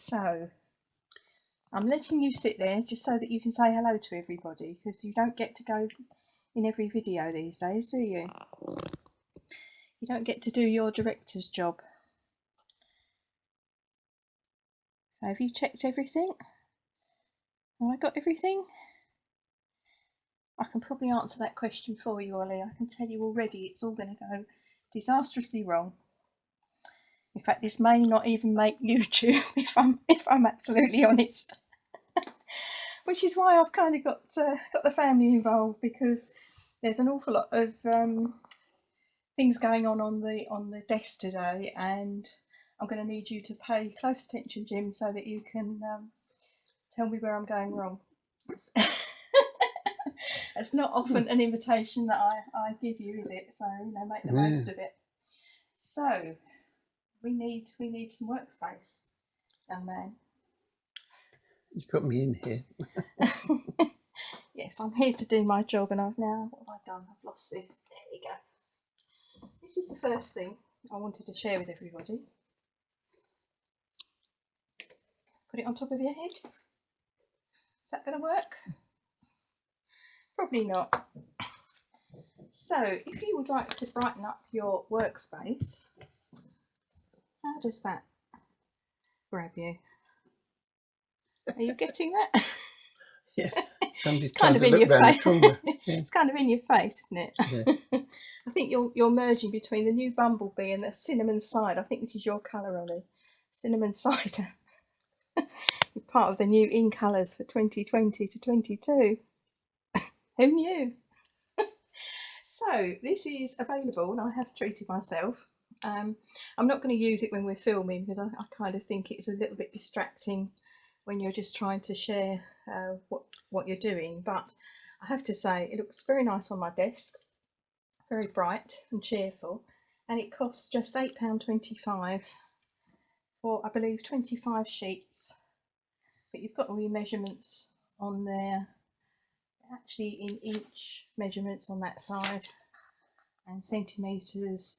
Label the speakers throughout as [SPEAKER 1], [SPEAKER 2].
[SPEAKER 1] So I'm letting you sit there just so that you can say hello to everybody, because you don't get to go in every video these days, do you? You don't get to do your director's job. So have you checked everything? Have I got everything? I can probably answer that question for you, Ollie. I can tell you already it's all going to go disastrously wrong. In fact, this may not even make YouTube if I'm absolutely honest. Which is why I've kind of got the family involved, because there's an awful lot of things going on the desk today, and I'm going to need you to pay close attention, Jim, so that you can tell me where I'm going wrong. It's not often an invitation that I give you, is it? So, you know, make the most of it. So we need some workspace, young man.
[SPEAKER 2] You got me in here.
[SPEAKER 1] Yes, I'm here to do my job, and what have I done? I've lost this. There we go. This is the first thing I wanted to share with everybody. Put it on top of your head. Is that going to work? Probably not. So, if you would like to brighten up your workspace, how does that grab you? Are you getting that?
[SPEAKER 2] Yeah. Somebody's
[SPEAKER 1] kind of
[SPEAKER 2] to
[SPEAKER 1] in
[SPEAKER 2] look
[SPEAKER 1] your face.
[SPEAKER 2] Yeah.
[SPEAKER 1] It's kind of in your face, isn't it?
[SPEAKER 2] Yeah.
[SPEAKER 1] I think you're merging between the new Bumblebee and the cinnamon cider. I think this is your colour, Ollie. Cinnamon cider. You're part of the new in colours for 2020 to 22. Who knew? So this is available, and I have treated myself. I'm not going to use it when we're filming, because I kind of think it's a little bit distracting when you're just trying to share what you're doing. But I have to say, it looks very nice on my desk, very bright and cheerful, and it costs just £8.25 for, I believe, 25 sheets. But you've got all your measurements on there, actually in inch measurements on that side, and centimetres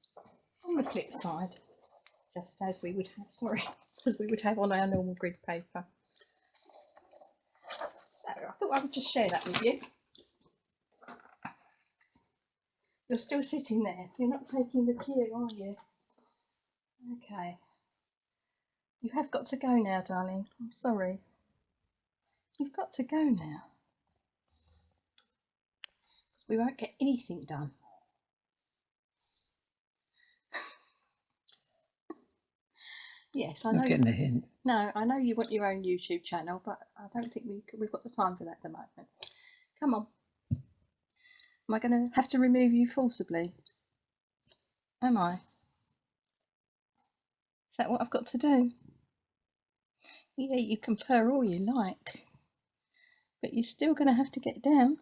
[SPEAKER 1] on the flip side, just as we would have on our normal grid paper. So I thought I would just share that with you. You're still sitting there. You're not taking the cue, are you? Okay. You have got to go now, darling. I'm sorry. You've got to go now. We won't get anything done. Yes, I know.
[SPEAKER 2] I'm getting the hint.
[SPEAKER 1] No, I know you want your own YouTube channel, but I don't think we've got the time for that at the moment. Come on. Am I going to have to remove you forcibly? Am I? Is that what I've got to do? Yeah, you can purr all you like, but you're still going to have to get down.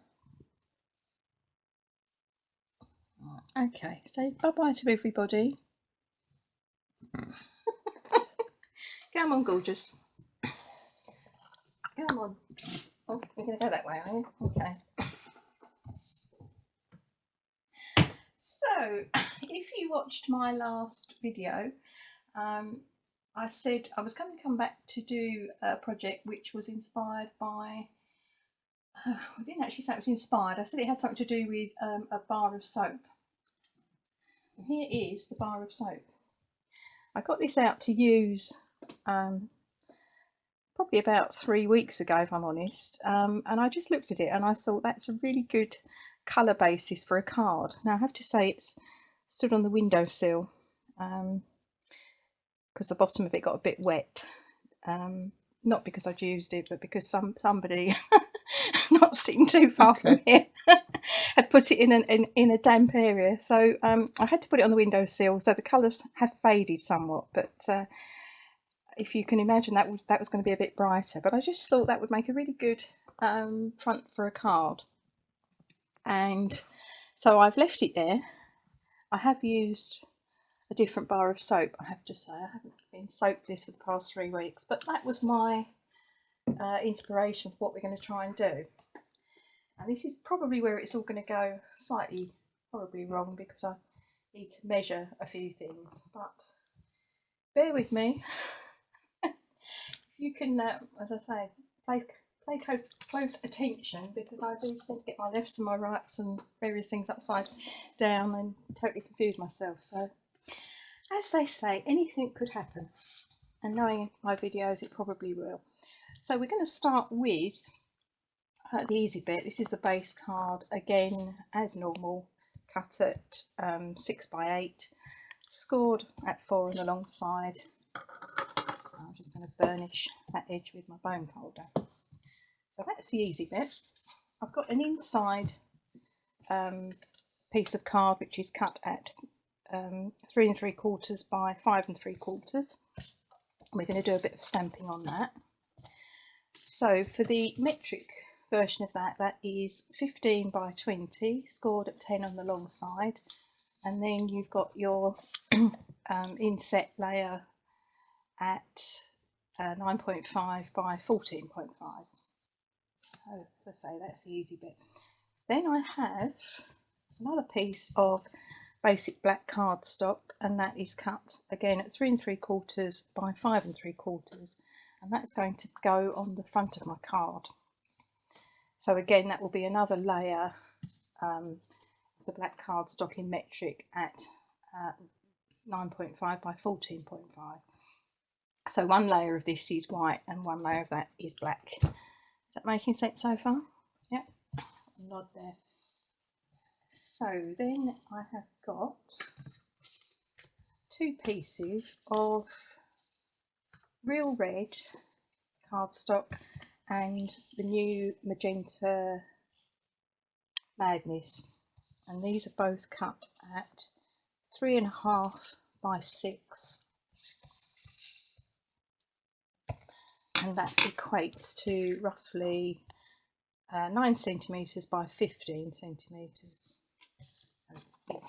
[SPEAKER 1] Okay, say bye-bye to everybody. Come on, gorgeous. Come on. Oh, you're going to go that way, are you? Okay. So, if you watched my last video, I said I was going to come back to do a project which was inspired by, I didn't actually say it was inspired, I said it had something to do with a bar of soap. And here is the bar of soap. I got this out to use probably about 3 weeks ago, if I'm honest, and I just looked at it and I thought that's a really good colour basis for a card. Now I have to say it's stood on the windowsill because the bottom of it got a bit wet, not because I'd used it, but because somebody not sitting too far from here had put it in a damp area, so I had to put it on the windowsill, so the colours have faded somewhat, but if you can imagine, that was going to be a bit brighter, but I just thought that would make a really good front for a card. And so I've left it there. I have used a different bar of soap, I have to say. I haven't been soapless for the past 3 weeks, but that was my inspiration for what we're going to try and do. And this is probably where it's all going to go slightly horribly wrong, because I need to measure a few things, but bear with me. If You can, as I say, play close attention, because I do tend to get my lefts and my rights and various things upside down and totally confuse myself. So, as they say, anything could happen, and knowing my videos, it probably will. So we're going to start with the easy bit. This is the base card, again as normal, cut at 6x8, scored at 4 on the long side. I'm just going to burnish that edge with my bone folder. So that's the easy bit. I've got an inside piece of card which is cut at 3 3/4 by 5 3/4. We're going to do a bit of stamping on that. So for the metric version of that, that is 15 by 20, scored at 10 on the long side, and then you've got your inset layer at 9.5 by 14.5. So as I say, that's the easy bit. Then I have another piece of basic black cardstock, and that is cut again at 3 3/4 by 5 3/4, and that's going to go on the front of my card. So again, that will be another layer of the black cardstock in metric at 9.5 by 14.5. So one layer of this is white and one layer of that is black. Is that making sense so far? Yep. Nod there. So then I have got 2 pieces of real red cardstock and the new Magenta Madness, and these are both cut at 3.5 by 6, and that equates to roughly 9 centimetres by 15 centimetres. So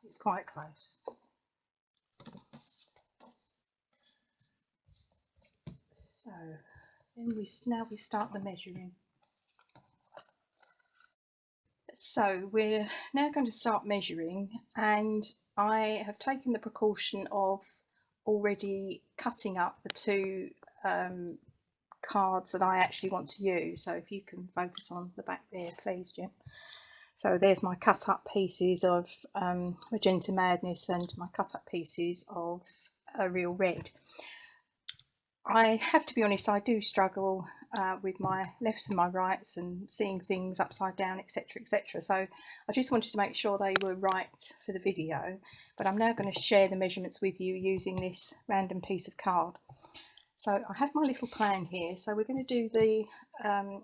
[SPEAKER 1] it's quite close. So then now we start the measuring. So we're now going to start measuring, and I have taken the precaution of already cutting up the 2 cards that I actually want to use. So if you can focus on the back there, please, Jim. So there's my cut up pieces of Magenta Madness and my cut up pieces of Real Red. I have to be honest, I do struggle with my lefts and my rights and seeing things upside down, etc, etc. So I just wanted to make sure they were right for the video, but I'm now going to share the measurements with you using this random piece of card. So I have my little plan here. So we're going to do the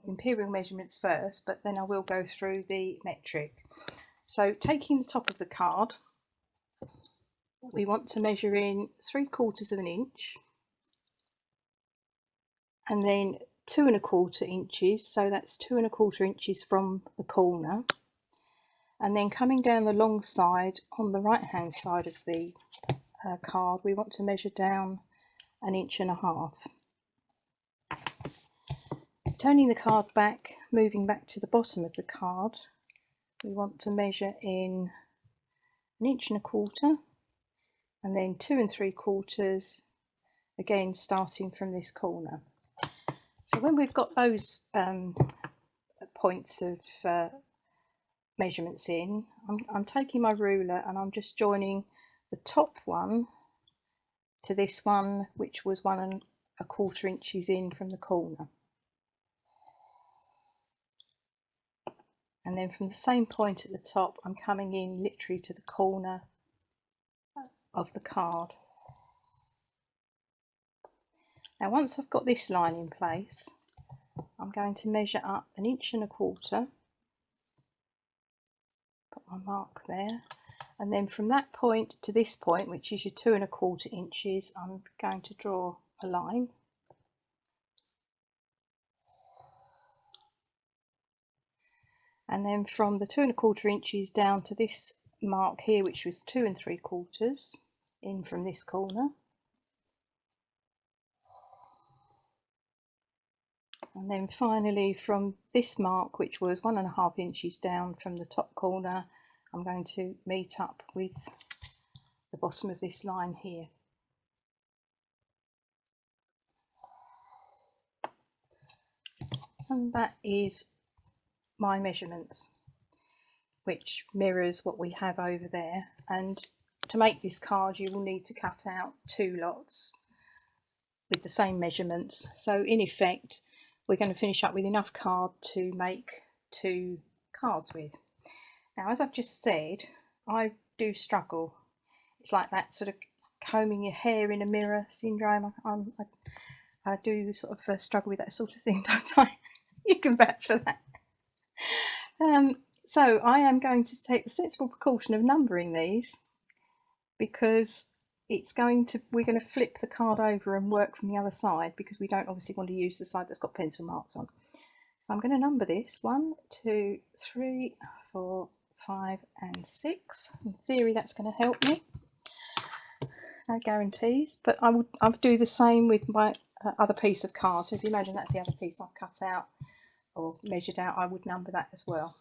[SPEAKER 1] imperial measurements first, but then I will go through the metric. So taking the top of the card, we want to measure in 3/4 of an inch, and then 2 1/4 inches, so that's 2 1/4 inches from the corner, and then coming down the long side on the right hand side of the card, we want to measure down 1.5 inches. Turning the card back, moving back to the bottom of the card, we want to measure in 1.25 inches, and then 2 3/4, again starting from this corner. So when we've got those points of measurements in, I'm taking my ruler and I'm just joining the top one to this one, which was 1 1/4 inches in from the corner, and then from the same point at the top, I'm coming in literally to the corner of the card. Now once I've got this line in place, I'm going to measure up 1.25 inches, put my mark there, and then from that point to this point, which is your 2 1/4 inches, I'm going to draw a line. And then from the 2 1/4 inches down to this mark here, which was 2 3/4 in from this corner, and then finally from this mark, which was 1.5 inches down from the top corner, I'm going to meet up with the bottom of this line here. And that is my measurements, which mirrors what we have over there. And to make this card you will need to cut out 2 lots with the same measurements. So in effect we're going to finish up with enough card to make 2 cards with. Now, as I've just said, I do struggle. It's like that sort of combing your hair in a mirror syndrome. I do sort of struggle with that sort of thing, don't I? You can vouch for that. So I am going to take the sensible precaution of numbering these, because we're going to flip the card over and work from the other side, because we don't obviously want to use the side that's got pencil marks on. So I'm going to number this 1, 2, 3, 4, 5 and 6. In theory that's going to help me. No guarantees, but I would do the same with my other piece of card. So if you imagine that's the other piece I've cut out or measured out, I would number that as well.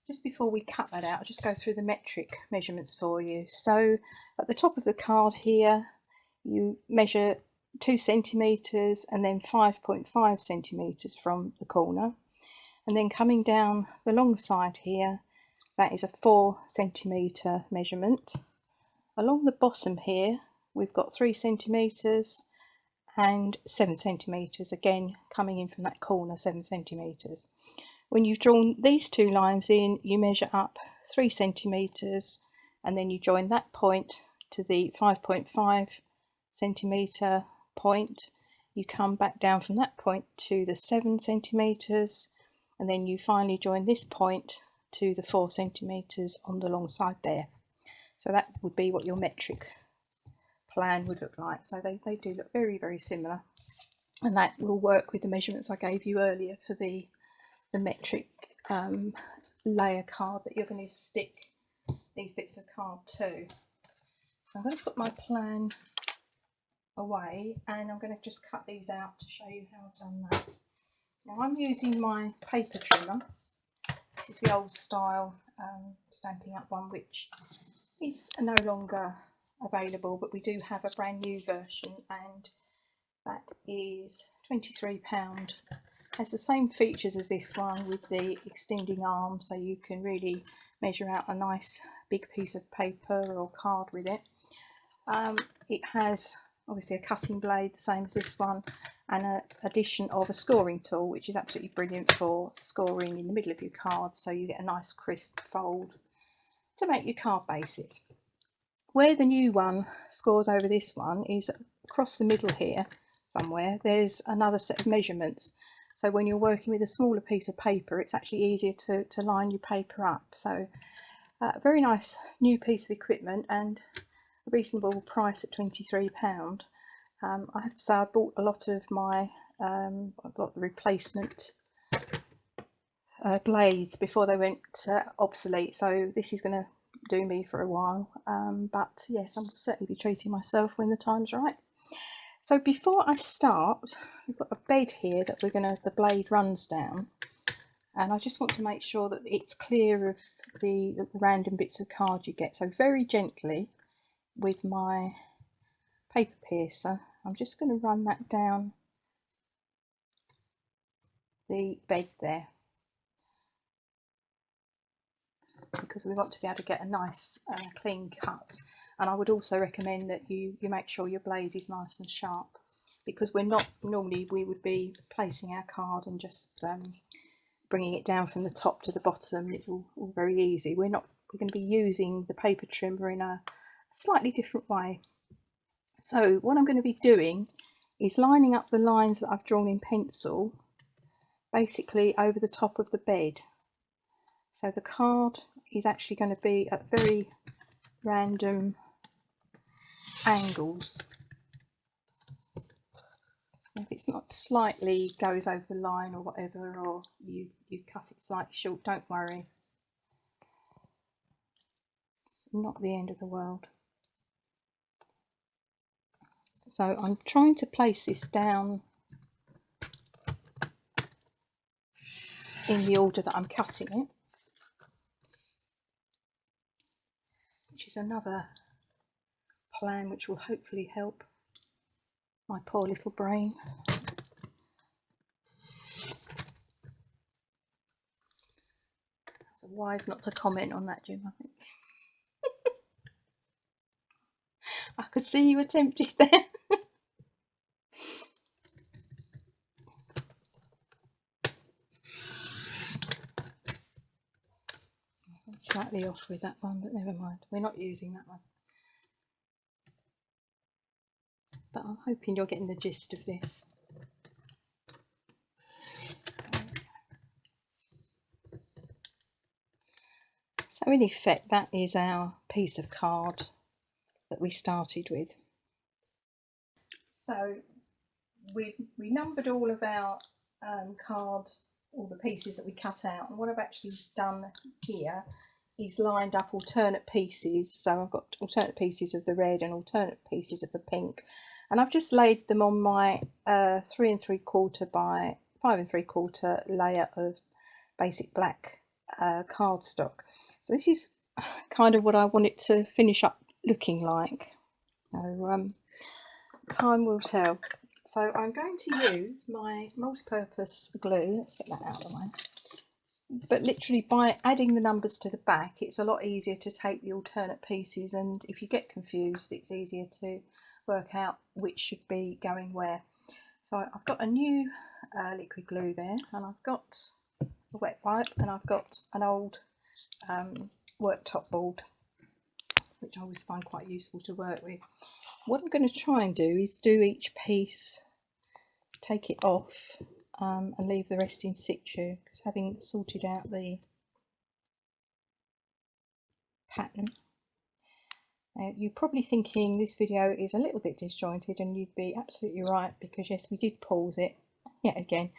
[SPEAKER 1] Just before we cut that out, I'll just go through the metric measurements for you. So at the top of the card here, you measure 2 centimetres and then 5.5 centimetres from the corner. And then coming down the long side here, that is a 4 centimetre measurement. Along the bottom here, we've got 3 centimetres and 7 centimetres, again coming in from that corner, 7 centimetres. When you've drawn these 2 lines in, you measure up 3 centimetres and then you join that point to the 5.5 centimetre point. You come back down from that point to the 7 centimetres and then you finally join this point to the 4 centimetres on the long side there. So that would be what your metric plan would look like. So they do look very, very similar, and that will work with the measurements I gave you earlier for the metric layer card that you're going to stick these bits of card to. So I'm going to put my plan away and I'm going to just cut these out to show you how I've done that. Now I'm using my paper trimmer. This is the old style Stampin' Up one, which is no longer available, but we do have a brand new version and that is £23. Has the same features as this one with the extending arm, so you can really measure out a nice big piece of paper or card with it. It has obviously a cutting blade, the same as this one, and an addition of a scoring tool, which is absolutely brilliant for scoring in the middle of your card, so you get a nice crisp fold to make your card bases. Where the new one scores over this one is across the middle here somewhere. There's another set of measurements, so when you're working with a smaller piece of paper it's actually easier to line your paper up. So a very nice new piece of equipment and a reasonable price at £23. I have to say I bought a lot of my I've got the replacement blades before they went obsolete, so this is going to do me for a while, but yes, I'll certainly be treating myself when the time's right. So before I start, we've got a bed here that the blade runs down, and I just want to make sure that it's clear of the random bits of card you get. So very gently with my paper piercer, I'm just going to run that down the bed there, because we want to be able to get a nice clean cut. And I would also recommend that you make sure your blade is nice and sharp, because we're not normally, we would be placing our card and just bringing it down from the top to the bottom. It's all very easy. We're going to be using the paper trimmer in a slightly different way. So what I'm going to be doing is lining up the lines that I've drawn in pencil basically over the top of the bed. So the card is actually going to be at very random angles. If it's not slightly goes over the line or whatever, or you cut it slightly short, don't worry. It's not the end of the world. So I'm trying to place this down in the order that I'm cutting it, which is another plan which will hopefully help my poor little brain. wise not to comment on that, Jim, I think. I could see you were tempted there. I'm slightly off with that one, but never mind. We're not using that one. But I'm hoping you're getting the gist of this. So in effect, that is our piece of card that we started with. So we numbered all of our cards, all the pieces that we cut out, and what I've actually done here is lined up alternate pieces. So I've got alternate pieces of the red and alternate pieces of the pink, and I've just laid them on my 3 3/4 by 5 3/4 layer of basic black cardstock. So this is kind of what I want it to finish up looking like. So time will tell. So I'm going to use my multi-purpose glue. Let's get that out of the way. But literally by adding the numbers to the back, it's a lot easier to take the alternate pieces, and if you get confused, it's easier to work out which should be going where. So I've got a new liquid glue there, and I've got a wet wipe, and I've got an old worktop board, which I always find quite useful to work with. What I'm going to try and do is do each piece, take it off, and leave the rest in situ, because having sorted out the pattern, you're probably thinking this video is a little bit disjointed, and you'd be absolutely right, because yes, we did pause it yet again,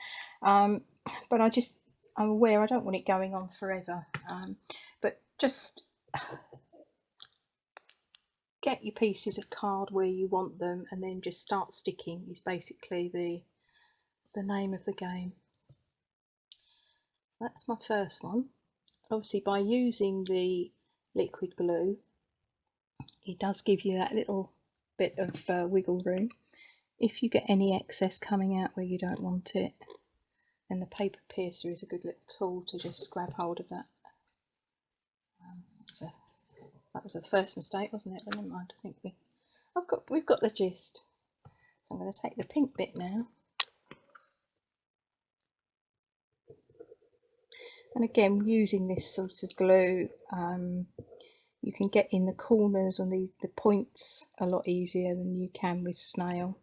[SPEAKER 1] but I'm aware I don't want it going on forever, but just get your pieces of card where you want them, and then just start sticking is basically the name of the game. That's my first one. Obviously, by using the liquid glue, it does give you that little bit of wiggle room. If you get any excess coming out where you don't want it, then the paper piercer is a good little tool to just grab hold of that. That was the first mistake, wasn't it? But never mind. I think we've got the gist. So I'm going to take the pink bit now, and again, using this sort of glue, you can get in the corners on the points a lot easier than you can with Snail,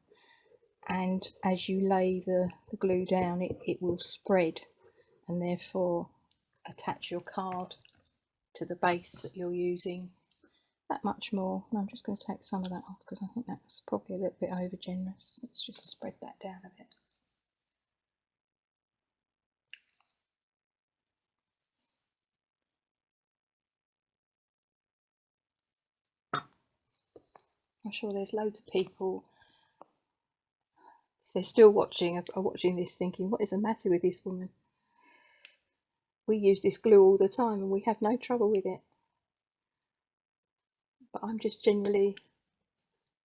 [SPEAKER 1] and as you lay the glue down, it will spread and therefore attach your card to the base that you're using that much more. And I'm just going to take some of that off, because I think that's probably a little bit over generous. Let's just spread that down a bit. I'm sure there's loads of people, if they're still watching, are watching this thinking, what is the matter with this woman? We use this glue all the time and we have no trouble with it. But I'm just generally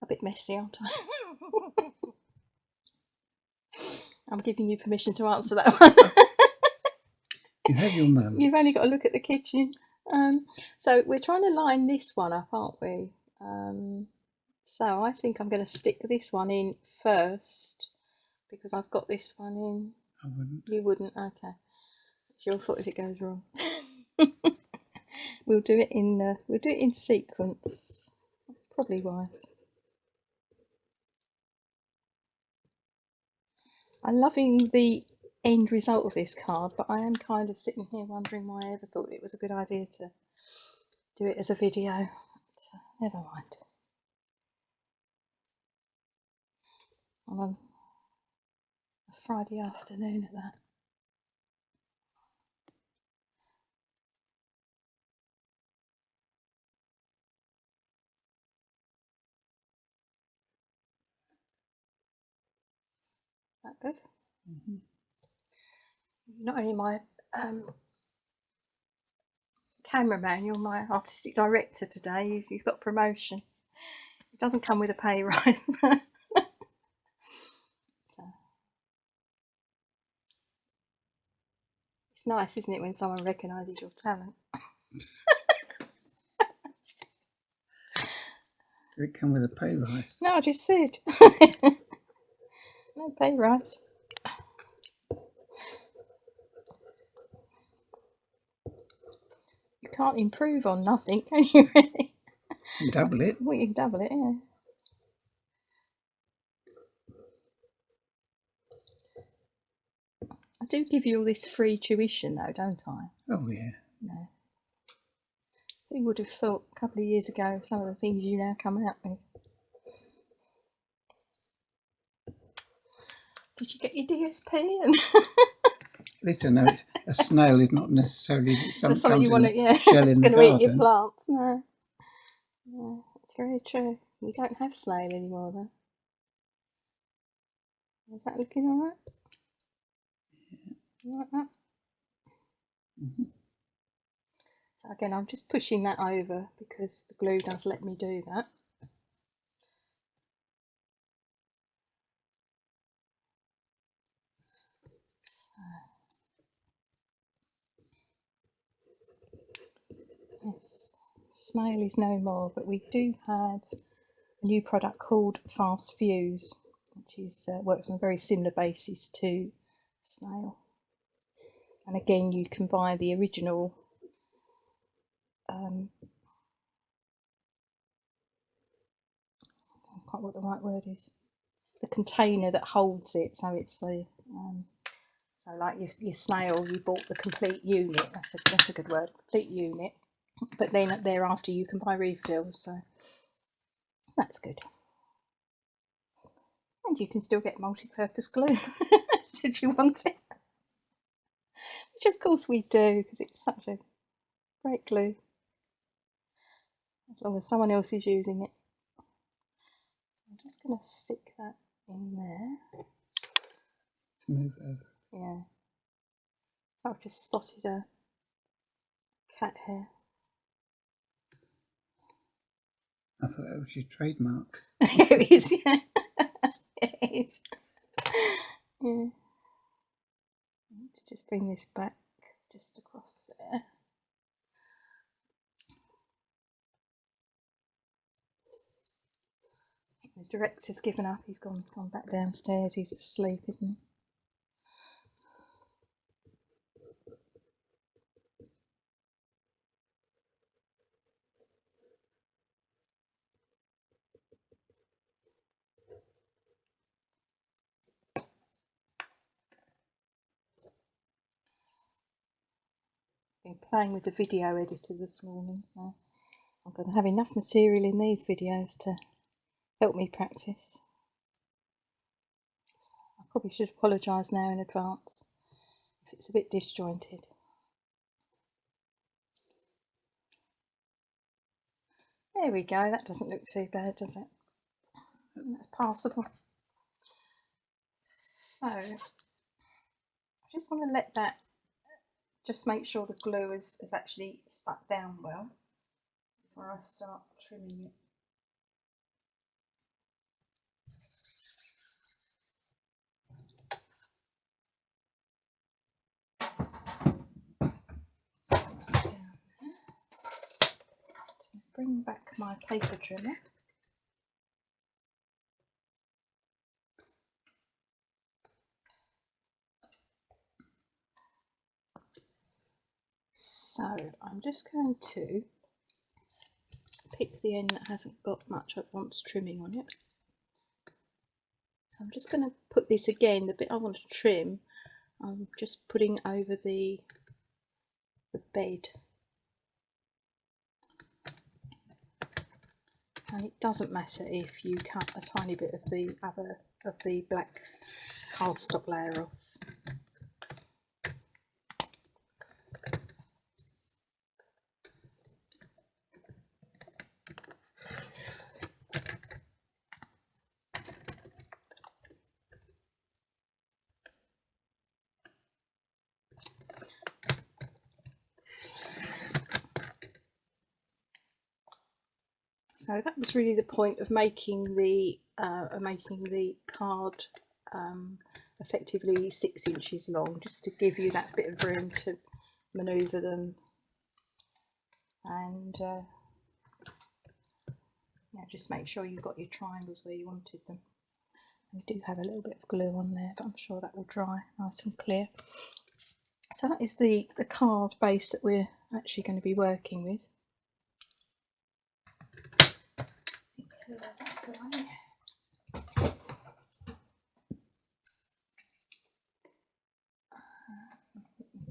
[SPEAKER 1] a bit messy, aren't I? I'm giving you permission to answer that one.
[SPEAKER 2] You have your moment.
[SPEAKER 1] You've only got to look at the kitchen. So we're trying to line this one up, aren't we? So I think I'm going to stick this one in first, because I've got this one in.
[SPEAKER 2] I wouldn't.
[SPEAKER 1] You wouldn't? Okay. It's your fault if it goes wrong. We'll do it in sequence. That's probably wise. I'm loving the end result of this card, but I am kind of sitting here wondering why I ever thought it was a good idea to do it as a video. So, never mind. On a Friday afternoon at that. That good?
[SPEAKER 2] Mm-hmm.
[SPEAKER 1] Not only my cameraman, you're my artistic director today. You've got promotion. It doesn't come with a pay rise. So, It's nice, isn't it, when someone recognises your talent?
[SPEAKER 2] Did it come with a pay rise?
[SPEAKER 1] No, I just said. No pay rise. You can't improve on nothing, can you, really?
[SPEAKER 2] Double it.
[SPEAKER 1] Well, you can double it, yeah. I do give you all this free tuition, though, don't I?
[SPEAKER 2] Oh, yeah.
[SPEAKER 1] No. Who would have thought a couple of years ago some of the things you now come out with? Did you get your DSP? And
[SPEAKER 2] At least I know a snail is not necessarily something
[SPEAKER 1] something you want to, yeah,
[SPEAKER 2] shell in
[SPEAKER 1] it's
[SPEAKER 2] the
[SPEAKER 1] going to eat your
[SPEAKER 2] garden.
[SPEAKER 1] plants. No. Yeah, it's very true. We don't have snail anymore, though. Is that looking alright? You like that? So again, I'm just pushing that over because the glue does let me do that. Yes, Snail is no more, but we do have a new product called Fast Fuse, which is works on a very similar basis to Snail. And again, you can buy the original I don't know quite what the right word is. The container that holds it, so it's the so like your snail, you bought the complete unit. That's a good word, complete unit. But then thereafter you can buy refills, so that's good. And you can still get multi-purpose glue should you want it, which of course we do because it's such a great glue. As long as someone else is using it. I'm just going to stick that in there.
[SPEAKER 2] Move over.
[SPEAKER 1] Yeah. I've just spotted a cat hair.
[SPEAKER 2] I thought that was your trademark.
[SPEAKER 1] It is, yeah. It is. Yeah. I need to just bring this back just across there. The director's given up. He's gone back downstairs. He's asleep, isn't he? Been playing with the video editor this morning, so I'm going to have enough material in these videos to help me practice. I probably should apologise now in advance if it's a bit disjointed. There we go, that doesn't look too bad, does it? That's passable. So, I just want to let that, just make sure the glue is actually stuck down well before I start trimming it. To bring back my paper trimmer. So I'm just going to pick the end that hasn't got much I want trimming on it. So I'm just going to put this again, the bit I want to trim, I'm just putting over the bed. And it doesn't matter if you cut a tiny bit of the black cardstock layer off. So that was really the point of making the card effectively 6 inches long, just to give you that bit of room to manoeuvre them, and just make sure you've got your triangles where you wanted them. We do have a little bit of glue on there, but I'm sure that will dry nice and clear. So that is the card base that we're actually going to be working with. Clear this away.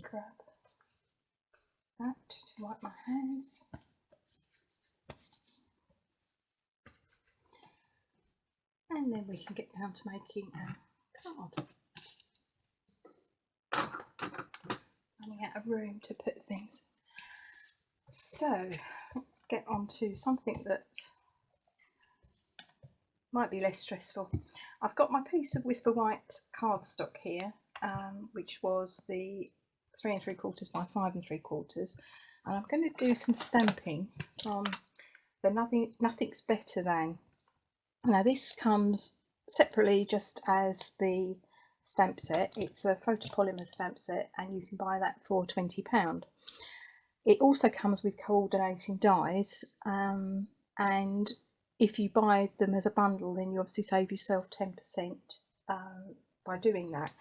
[SPEAKER 1] Grab that to wipe my hands. And then we can get down to making a card. Running out of room to put things. So let's get on to something that might be less stressful. I've got my piece of Whisper White cardstock here, which was the 3 3/4 by 5 3/4, and I'm going to do some stamping from the Nothing's Better Than. Now this comes separately just as the stamp set. It's a photopolymer stamp set, and you can buy that for £20. It also comes with coordinating dies, and if you buy them as a bundle, then you obviously save yourself 10% by doing that,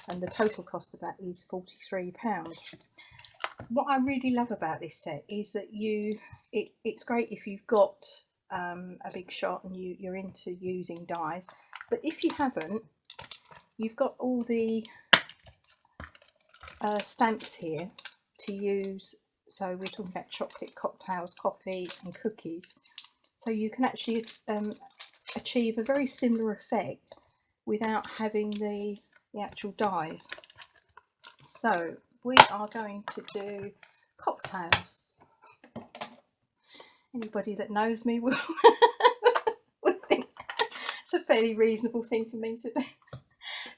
[SPEAKER 1] and the total cost of that is £43. What I really love about this set is that it's great if you've got a big shot and you're into using dies, but if you haven't, you've got all the stamps here to use. So we're talking about chocolate, cocktails, coffee and cookies, so you can actually achieve a very similar effect without having the actual dies. So we are going to do cocktails. Anybody that knows me will think it's a fairly reasonable thing for me to do.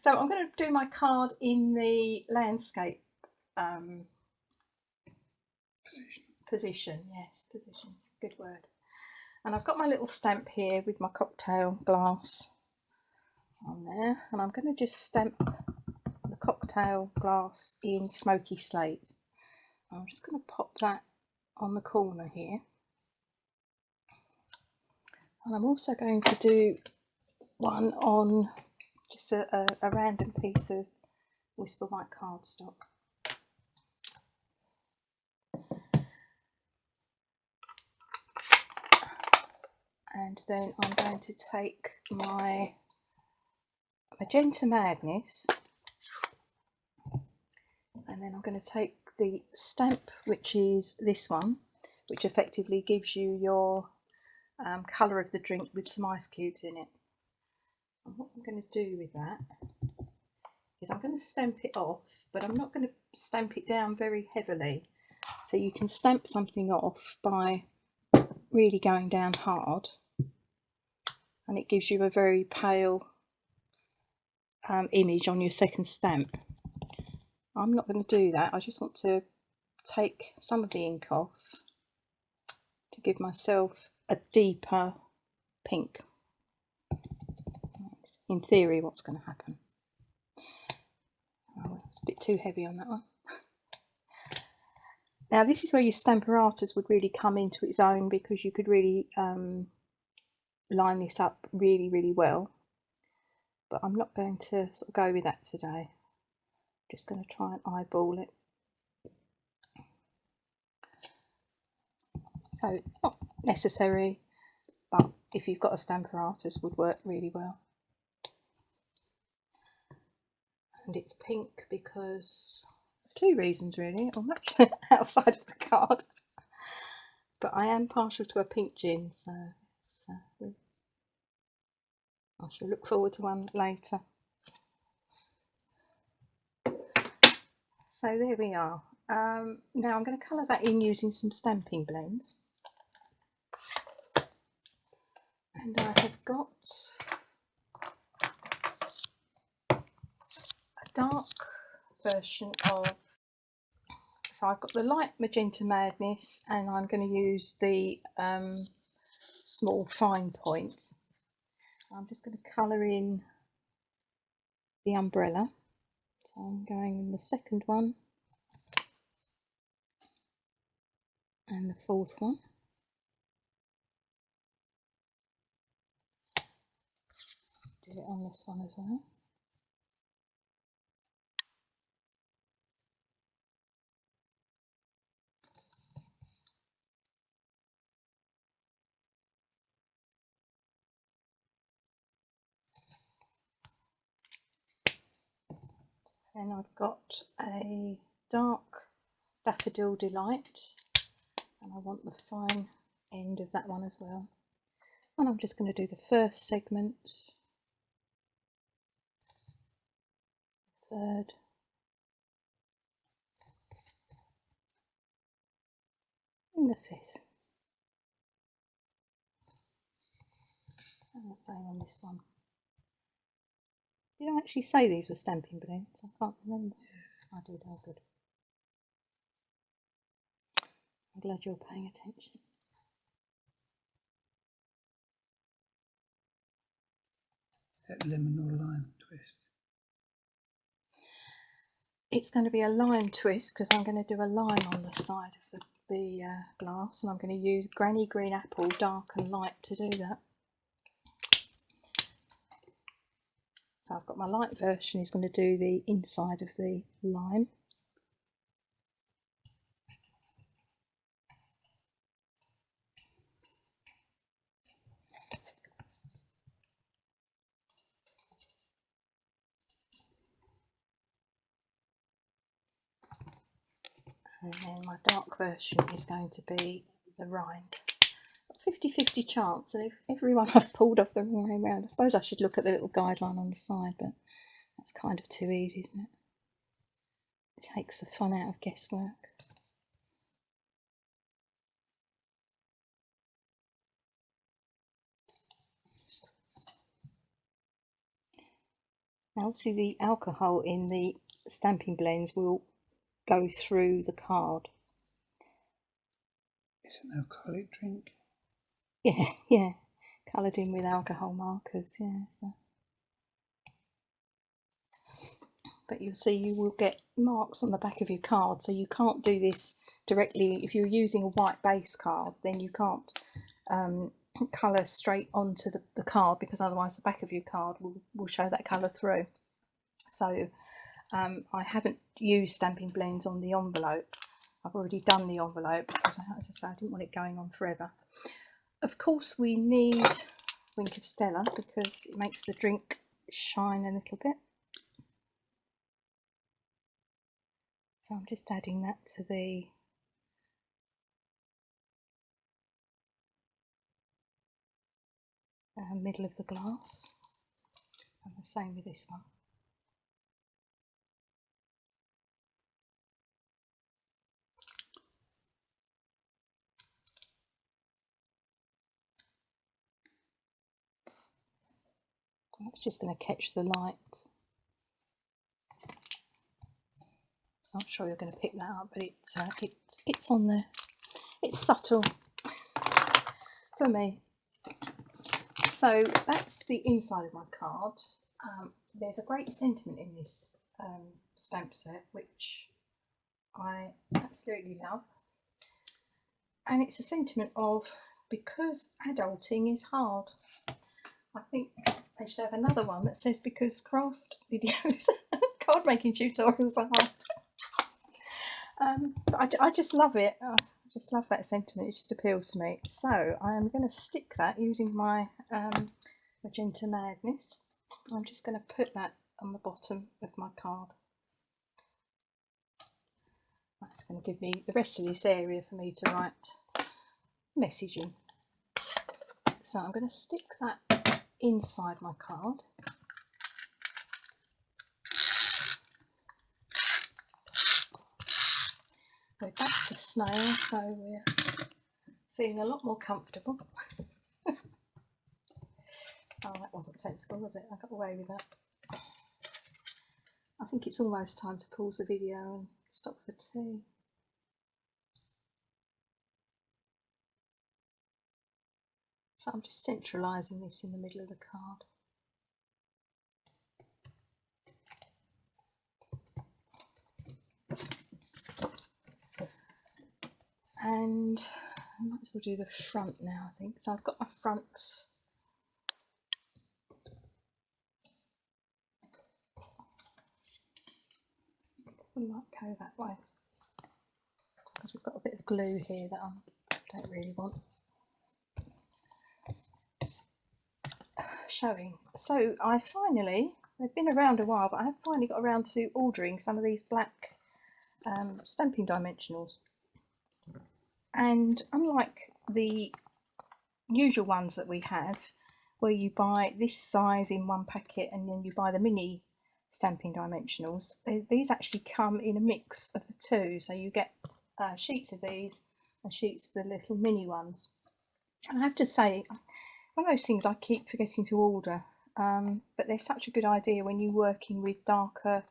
[SPEAKER 1] So I'm going to do my card in the landscape position. Yes, position, good word. And I've got my little stamp here with my cocktail glass on there, and I'm going to just stamp the cocktail glass in Smoky Slate. I'm just going to pop that on the corner here, and I'm also going to do one on just a random piece of Whisper White cardstock. And then I'm going to take my Magenta Madness, and then I'm going to take the stamp, which is this one, which effectively gives you your colour of the drink with some ice cubes in it. And what I'm going to do with that is I'm going to stamp it off, but I'm not going to stamp it down very heavily. So you can stamp something off by really going down hard, and it gives you a very pale image on your second stamp. I'm not going to do that. I just want to take some of the ink off to give myself a deeper pink. That's in theory what's going to happen. Oh, it's a bit too heavy on that one. Now this is where your Stamparatus would really come into its own, because you could really line this up really, really well. But I'm not going to sort of go with that today. I'm just going to try and eyeball it. So not necessary, but if you've got a Stamparatus, would work really well. And it's pink because of two reasons really. I'm actually outside of the card, but I am partial to a pink gin, so I shall look forward to one later. So there we are. Now I'm going to colour that in using some stamping blends, and I have got a dark version of, so I've got the light Magenta Madness, and I'm going to use the small fine point. I'm just going to colour in the umbrella. So I'm going in the second one and the fourth one. Do it on this one as well. Then I've got a dark Daffodil Delight, and I want the fine end of that one as well. And I'm just going to do the first segment, third, and the fifth. And the same on this one. Did I actually say these were stamping balloons? I can't remember. I did, oh good. I'm glad you're paying attention.
[SPEAKER 2] That lemon or lime twist.
[SPEAKER 1] It's going to be a lime twist because I'm going to do a line on the side of the glass, and I'm going to use Granny Green Apple dark and light to do that. So I've got my light version is going to do the inside of the lime. And then my dark version is going to be the rind. 50-50 chance, and if everyone I've pulled off the wrong way around. I suppose I should look at the little guideline on the side, but that's kind of too easy, isn't it? It takes the fun out of guesswork. Now obviously the alcohol in the stamping blends will go through the card.
[SPEAKER 2] It's an alcoholic drink.
[SPEAKER 1] Yeah, yeah, coloured in with alcohol markers, yeah. So. But you'll see you will get marks on the back of your card, so you can't do this directly. If you're using a white base card, then you can't colour straight onto the card, because otherwise the back of your card will show that colour through. So I haven't used stamping blends on the envelope. I've already done the envelope because, as I say, I didn't want it going on forever. Of course we need Wink of Stella because it makes the drink shine a little bit. So I'm just adding that to the middle of the glass, and the same with this one. It's just going to catch the light. I'm not sure you're going to pick that up, but it's on there. It's subtle for me. So that's the inside of my card. There's a great sentiment in this stamp set, which I absolutely love. And it's a sentiment of, because adulting is hard. I think they should have another one that says, because craft videos, card making tutorials are hard. But I just love it. I just love that sentiment. It just appeals to me. So I am going to stick that using my Magenta Madness. I'm just going to put that on the bottom of my card. That's going to give me the rest of this area for me to write messaging. So I'm going to stick that inside my card. We're back to Snail, so we're feeling a lot more comfortable. Oh, that wasn't sensible, was it? I got away with that. I think it's almost time to pause the video and stop for tea. So I'm just centralising this in the middle of the card. And I might as well do the front now, I think. So I've got my front. I might go that way because we've got a bit of glue here that I don't really want showing. So I finally, they've been around a while, but I have finally got around to ordering some of these black stamping dimensionals. And unlike the usual ones that we have, where you buy this size in one packet and then you buy the mini stamping dimensionals, these actually come in a mix of the two. So you get sheets of these and sheets of the little mini ones. And I have to say, one of those things I keep forgetting to order, but they're such a good idea when you're working with darker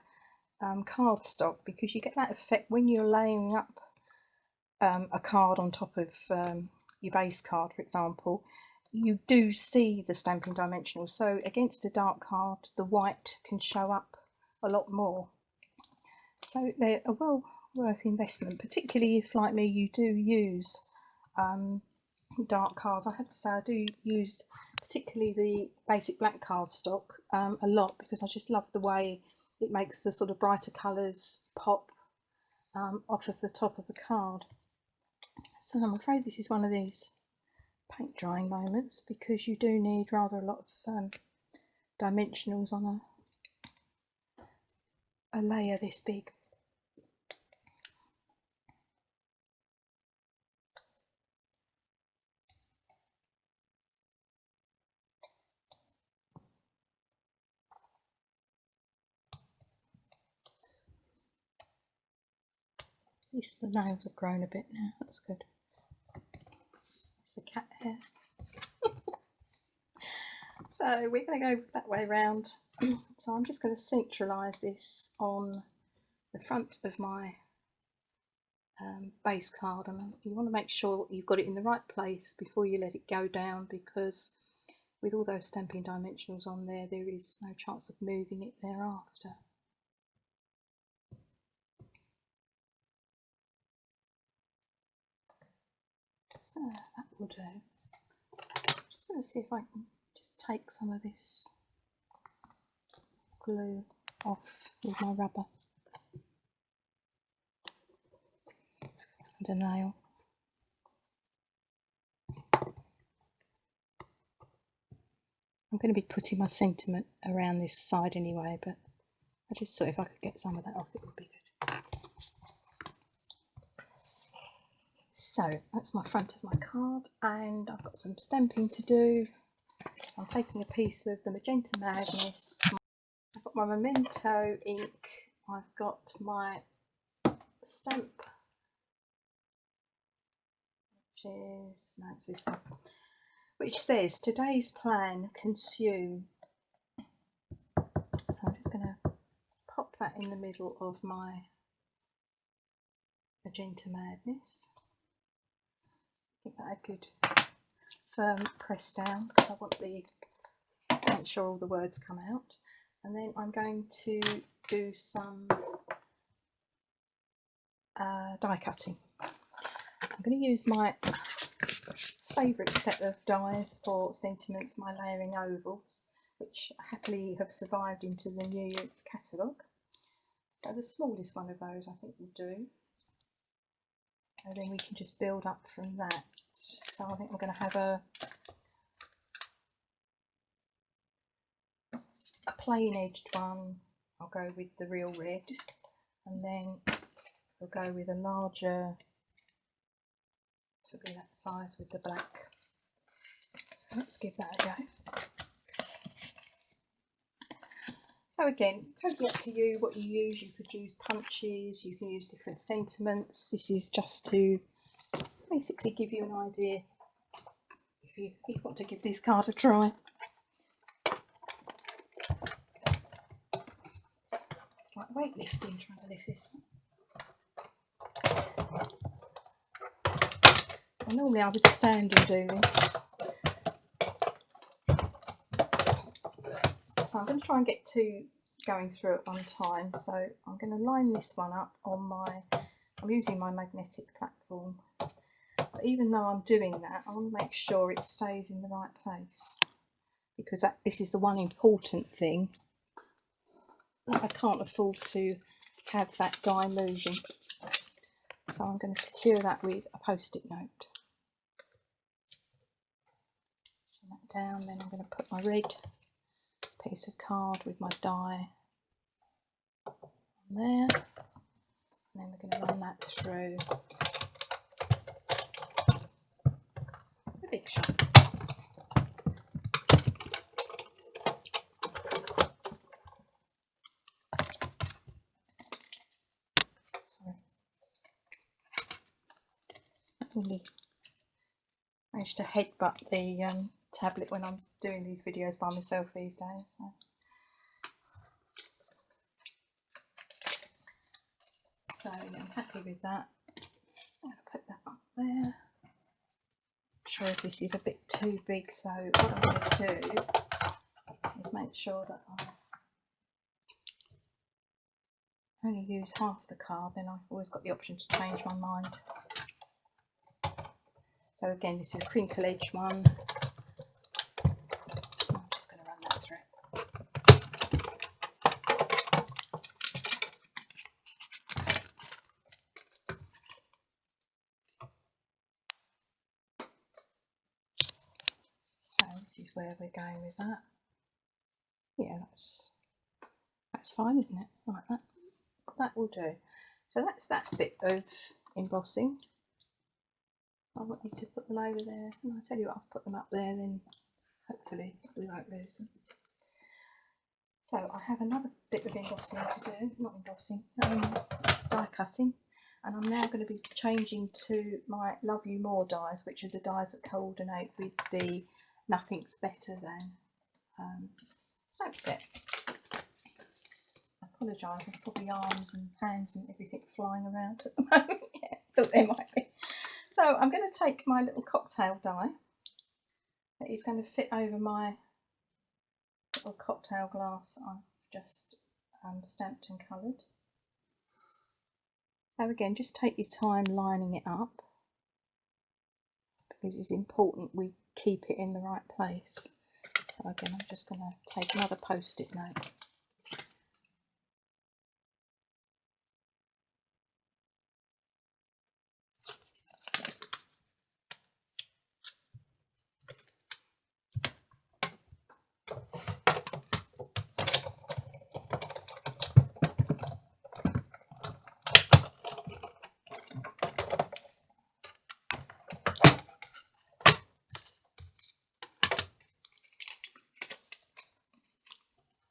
[SPEAKER 1] cardstock, because you get that effect when you're laying up a card on top of your base card, for example. You do see the stamping dimensional, so against a dark card the white can show up a lot more. So they're a well worth investment, particularly if, like me, you do use dark cards. I have to say I do use particularly the basic black cardstock a lot, because I just love the way it makes the sort of brighter colours pop off of the top of the card. So I'm afraid this is one of these paint drying moments, because you do need rather a lot of dimensionals on a layer this big. At least the nails have grown a bit now, that's good. It's the cat hair. So we're going to go that way round. So I'm just going to centralise this on the front of my base card, and you want to make sure you've got it in the right place before you let it go down, because with all those stamping dimensionals on there, there is no chance of moving it thereafter. So that will do. Just going to see if I can just take some of this glue off with my rubber and a nail. I'm going to be putting my sentiment around this side anyway, but I just thought if I could get some of that off, it would be good. So that's my front of my card, and I've got some stamping to do. So I'm taking a piece of the Magenta Madness. I've got my Memento ink. I've got my stamp, which is, no, it's this one, which says today's plan, consume. So I'm just going to pop that in the middle of my Magenta Madness. Give that a good firm press down, because I want the, make sure all the words come out. And then I'm going to do some die cutting. I'm going to use my favourite set of dies for sentiments, my layering ovals, which happily have survived into the new catalogue. So the smallest one of those I think will do, and then we can just build up from that. So I think I'm going to have a plain edged one. I'll go with the real red, and then we'll go with a larger, so be that size with the black. So let's give that a go. So again, totally up to you what you use. You could use punches, you can use different sentiments. This is just to basically give you an idea if you want to give this card a try. It's like weightlifting, trying to lift this. Well, normally I would stand and do this. So I'm going to try and get to going through it on time. So I'm going to line this one up on my, I'm using my magnetic platform, But even though I'm doing that, I want to make sure it stays in the right place, because this is the one important thing. I can't afford to have that die moving. So I'm going to secure that with a post-it note. Put that down, then I'm going to put my red piece of card with my die on there. And then we're going to run that through the big shot. Sorry. I only managed to headbutt the tablet when I'm doing these videos by myself these days. So yeah, I'm happy with that. I'm going to put that up there. Not sure if this is a bit too big, so what I'm going to do is make sure that I only use half the card, then I've always got the option to change my mind. So again, this is a crinkle edge one. I'm just going to run that through. So this is where we're going with that. Yeah, that's fine, isn't it? Like that. That will do. So that's that bit of embossing. I want you to put them over there. And I'll tell you what, I'll put them up there, then hopefully we won't lose them. So I have another bit of embossing to do, not embossing, die cutting. And I'm now going to be changing to my Love You More dies, which are the dies that coordinate with the Nothing's Better Than stamp set. I apologise, there's probably arms and hands and everything flying around at the moment. Yeah, thought there might be. So I'm going to take my little cocktail die that is going to fit over my little cocktail glass I've just stamped and coloured. So again, just take your time lining it up, because it's important we keep it in the right place. So again, I'm just going to take another post-it note.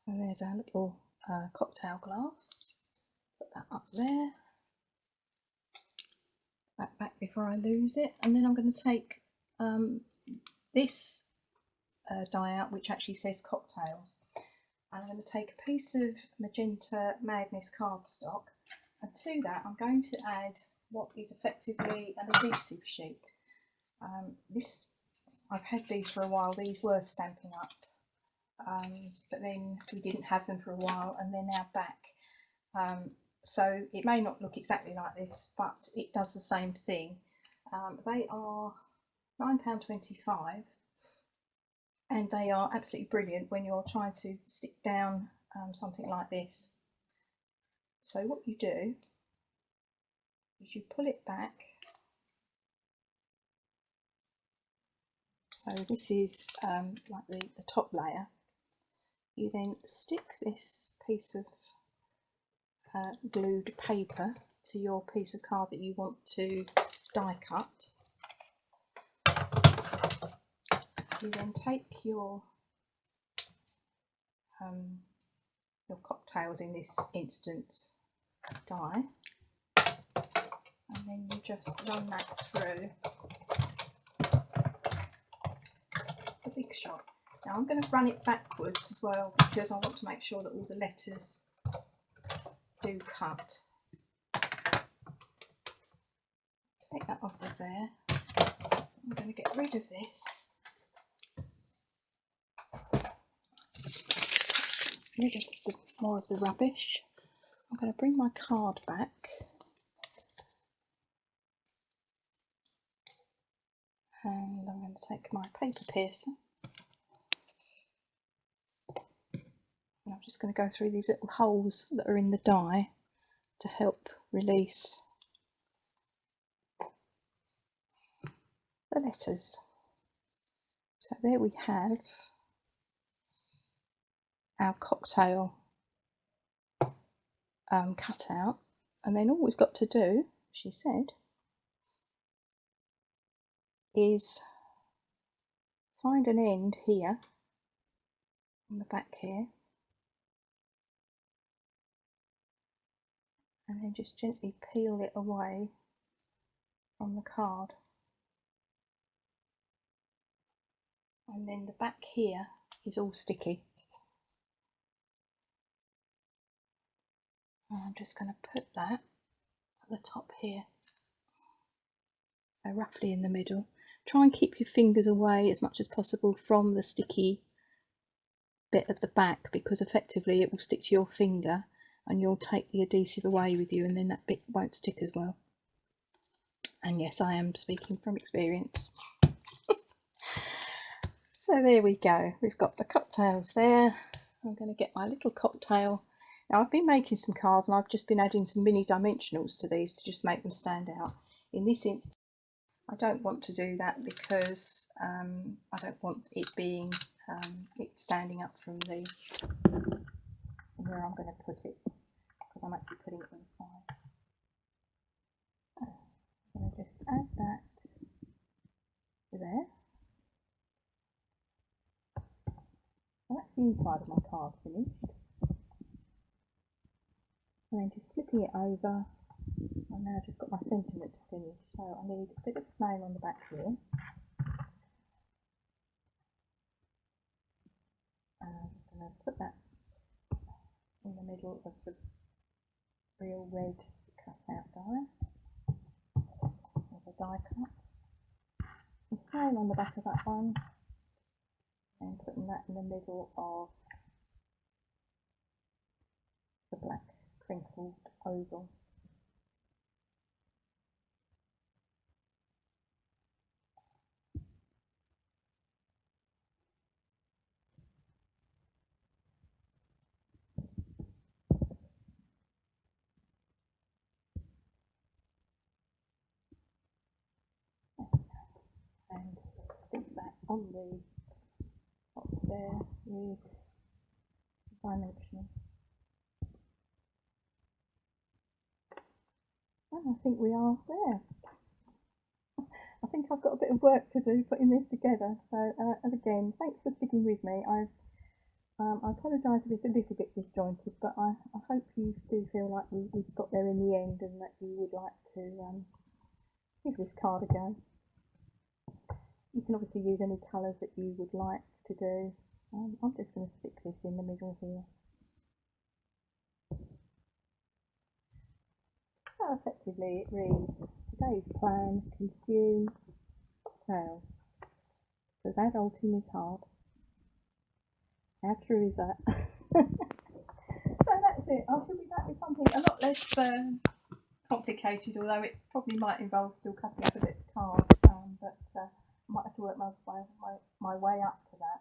[SPEAKER 1] And there's our little cocktail glass. Put that up there. Put that back before I lose it. And then I'm going to take this die out, which actually says cocktails. And I'm going to take a piece of Magenta Madness cardstock, and to that I'm going to add what is effectively an adhesive sheet. I've had these for a while. These were Stampin' Up, but then we didn't have them for a while, and they're now back. So it may not look exactly like this, but it does the same thing. They are £9.25, and they are absolutely brilliant when you're trying to stick down something like this. So what you do is you pull it back. So this is like the top layer. You then stick this piece of glued paper to your piece of card that you want to die cut. You then take your cocktails, in this instance, die, and then you just run that through the big shot. Now I'm going to run it backwards as well, because I want to make sure that all the letters do cut. Take that off of there. I'm going to get rid of this. Rid of more of the rubbish. I'm going to bring my card back. And I'm going to take my paper piercer. And I'm just going to go through these little holes that are in the die to help release the letters. So there we have our cocktail cut out, and then all we've got to do, she said, is find an end here on the back here, and then just gently peel it away from the card. And then the back here is all sticky. And I'm just going to put that at the top here, so roughly in the middle. Try and keep your fingers away as much as possible from the sticky bit at the back, because effectively it will stick to your finger and you'll take the adhesive away with you, and then that bit won't stick as well. And yes, I am speaking from experience. So there we go, we've got the cocktails there. I'm going to get my little cocktail. Now I've been making some cards and I've just been adding some mini dimensionals to these to just make them stand out. In this instance I don't want to do that because I don't want it being it standing up from the where I'm going to put it, because I'm actually putting it inside. So I'm going to just add that to there. So that's the inside of my card finished. And then just flipping it over, I've now just got my sentiment to finish. So I need a bit of snail on the back here. I'm going to put that in the middle of the real red cut out die, with a die cut. And snail on the back of that one, and putting that in the middle of the black crinkled oval. And stick that on the top there with dimensional. And I think we are there. I think I've got a bit of work to do putting this together. So, and again, thanks for sticking with me. I apologise if it's a little bit disjointed, but I hope you do feel like we've got there in the end, and that you would like to give this card a go. You can obviously use any colours that you would like to do. I'm just going to stick this in the middle here. So effectively it reads, today's plan, consume cocktails, because adulting is hard. How true is that? So that's it. I shall be back with something a lot less complicated, although it probably might involve still cutting up a bit of card, but I might have to work my way up to that.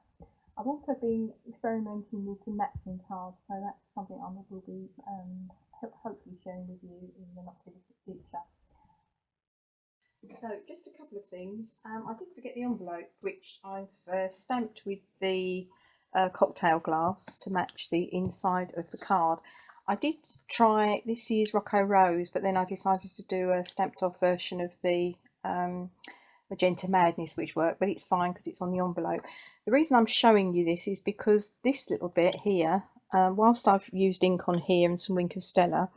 [SPEAKER 1] I've also been experimenting with some matching cards, so that's something I will be hopefully sharing with you in the not too distant future. So just a couple of things. I did forget the envelope, which I've stamped with the cocktail glass to match the inside of the card. I did try this year's Rocco Rose, but then I decided to do a stamped off version of the Magenta Madness, which worked, but it's fine because it's on the envelope. The reason I'm showing you this is because this little bit here, whilst I've used ink on here and some Wink of Stella,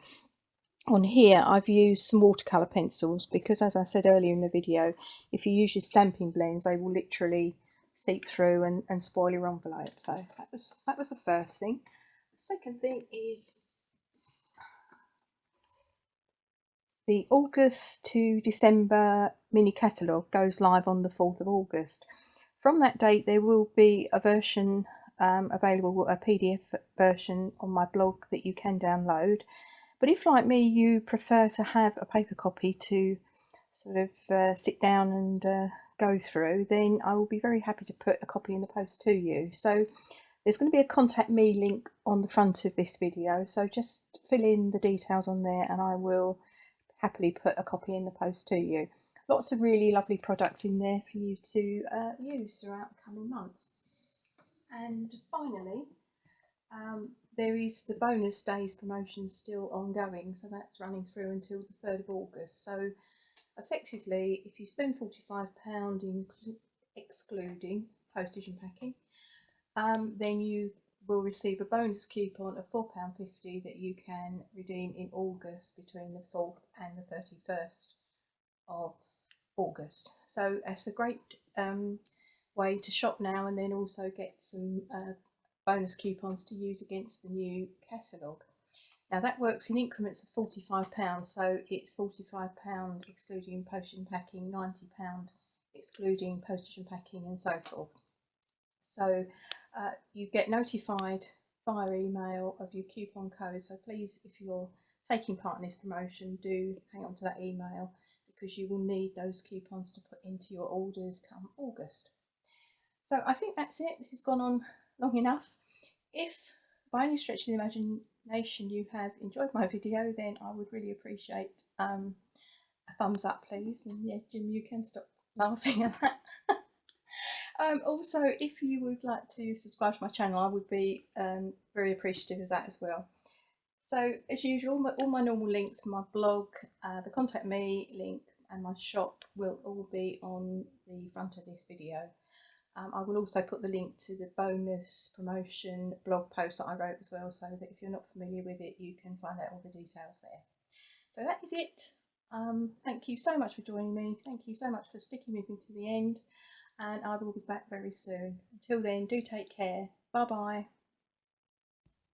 [SPEAKER 1] on here I've used some watercolour pencils, because as I said earlier in the video, if you use your stamping blends they will literally seep through and spoil your envelope. So that was the first thing. The second thing is the August to December mini catalogue goes live on the 4th of August. From that date there will be a version available, a PDF version on my blog that you can download. But if, like me, you prefer to have a paper copy to sort of sit down and go through, then I will be very happy to put a copy in the post to you. So there's going to be a contact me link on the front of this video, so just fill in the details on there and I will happily put a copy in the post to you. Lots of really lovely products in there for you to use throughout the coming months. And finally, there is the bonus days promotion still ongoing, so that's running through until the 3rd of August. So effectively, if you spend £45 excluding postage and packing, then you will receive a bonus coupon of £4.50 that you can redeem in August between the 4th and the 31st of August. So it's a great way to shop now and then also get some bonus coupons to use against the new catalogue. Now that works in increments of £45, so it's £45 excluding postage and packing, £90 excluding postage and packing, and so forth. So you get notified via email of your coupon code, so please, if you're taking part in this promotion, do hang on to that email because you will need those coupons to put into your orders come August. So I think that's it. This has gone on long enough. If by any stretch of the imagination you have enjoyed my video, then I would really appreciate a thumbs up, please. And yeah, Jim, you can stop laughing at that. Also, if you would like to subscribe to my channel, I would be very appreciative of that as well. So, as usual, all my normal links, my blog, the contact me link and my shop will all be on the front of this video. I will also put the link to the bonus promotion blog post that I wrote as well, so that if you're not familiar with it, you can find out all the details there. So that is it. Thank you so much for joining me. Thank you so much for sticking with me to the end. And I will be back very soon. Until then, do take care. Bye bye.